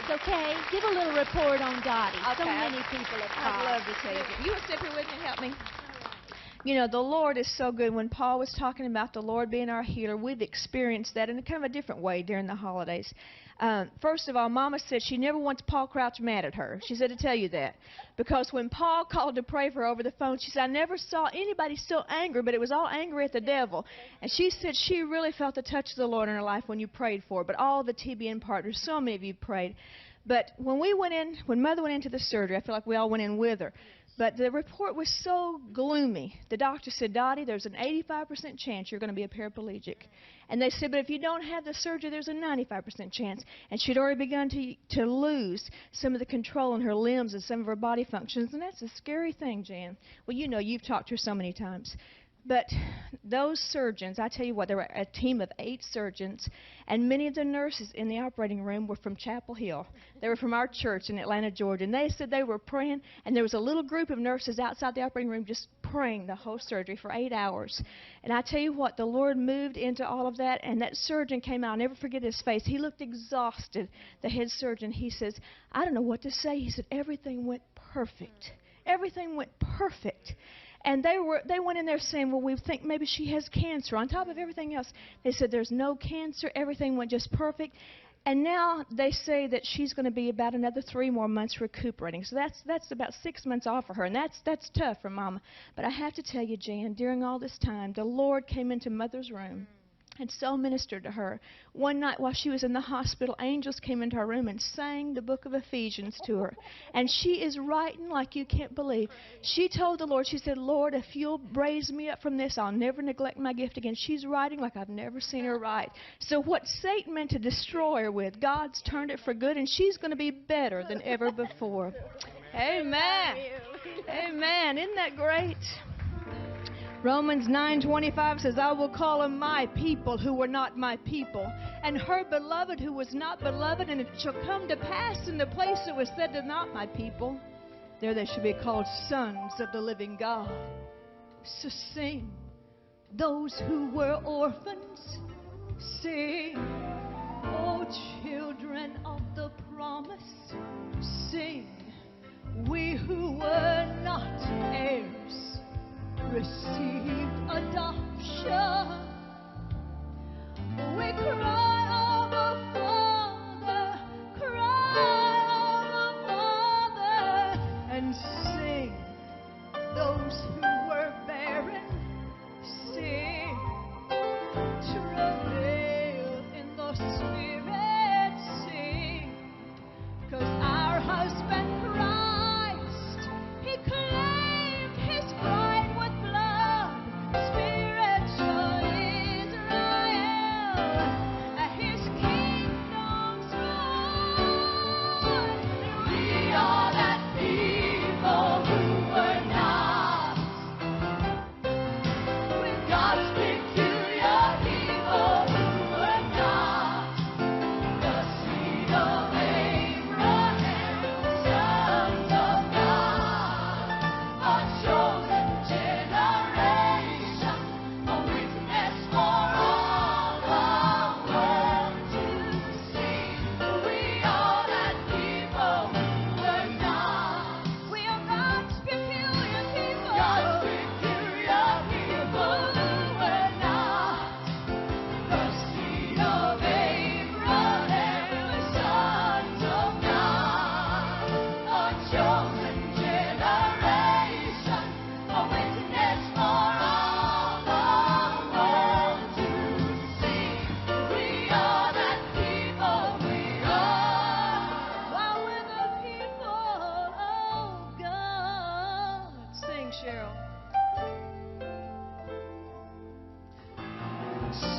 okay? Give a little report on Dottie. Okay. So many people have called. I'd love to tell you. You want to step here with me and help me? You know, the Lord is so good. When Paul was talking about the Lord being our healer, we've experienced that in a kind of a different way during the holidays. First of all, Mama said she never wants Paul Crouch mad at her. She said to tell you that. Because when Paul called to pray for her over the phone, she said, I never saw anybody so angry, but it was all angry at the devil. And she said she really felt the touch of the Lord in her life when you prayed for her. But all the TBN partners, so many of you prayed. But when Mother went into the surgery, I feel like we all went in with her. But the report was so gloomy. The doctor said, Dottie, there's an 85% chance you're going to be a paraplegic. And they said, but if you don't have the surgery, there's a 95% chance. And she'd already begun to lose some of the control in her limbs and some of her body functions. And that's a scary thing, Jan. Well, you know, you've talked to her so many times. But those surgeons, I tell you what, there were a team of 8 surgeons, and many of the nurses in the operating room were from Chapel Hill. They were from our church in Atlanta, Georgia, and they said they were praying, and there was a little group of nurses outside the operating room just praying the whole surgery for 8 hours. And I tell you what, the Lord moved into all of that, and that surgeon came out. I'll never forget his face. He looked exhausted, the head surgeon. He says, I don't know what to say. He said, everything went perfect. Everything went perfect. And they went in there saying, well, we think maybe she has cancer. On top of everything else, they said there's no cancer. Everything went just perfect. And now they say that she's going to be about another 3 more months recuperating. So that's about 6 months off for her. And that's tough for Mama. But I have to tell you, Jan, during all this time, the Lord came into Mother's room and so ministered to her. One night while she was in the hospital, angels came into her room and sang the book of Ephesians to her. And she is writing like you can't believe. She told the Lord, she said, Lord, if you'll raise me up from this, I'll never neglect my gift again. She's writing like I've never seen her write. So what Satan meant to destroy her with, God's turned it for good, and she's going to be better than ever before. Amen. Amen. Isn't that great? Romans 9:25 says, I will call them my people who were not my people, and her beloved who was not beloved, and it shall come to pass in the place that was said to not my people, there they shall be called sons of the living God. So sing, those who were orphans, sing, O children of the promise, sing, we who were not heirs, received adoption. We cry, Abba, Father, cry, Abba, Father, and sing. Those who were barren, sing. Travail in the Spirit, sing. 'Cause our husband Christ, He claimed His bride.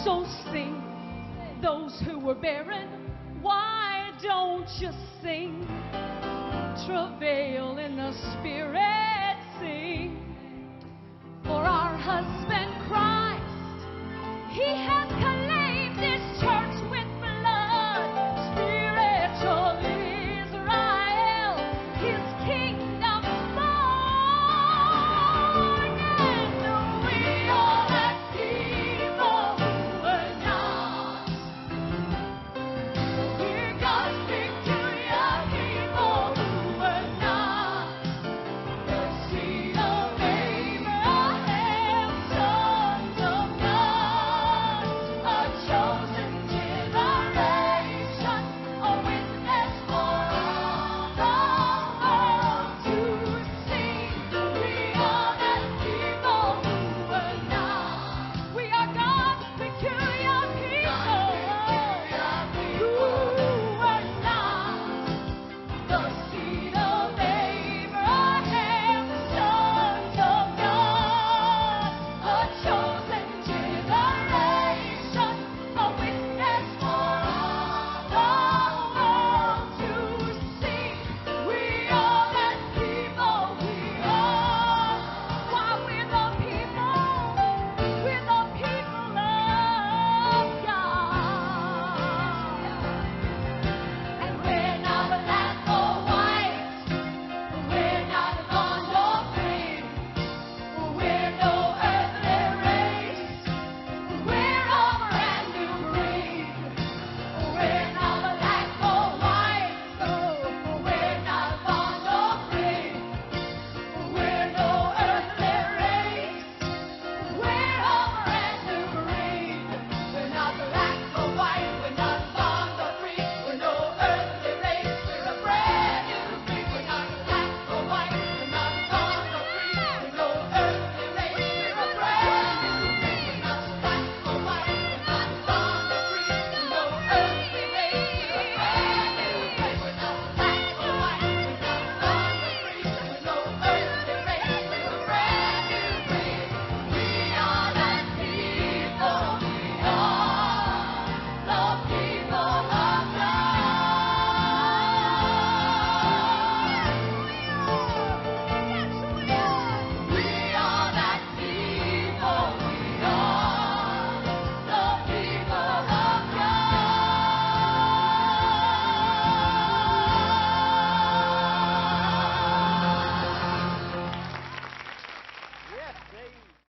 So sing, those who were barren, why don't you sing? Travail in the Spirit, sing. For our husband Christ, He has come.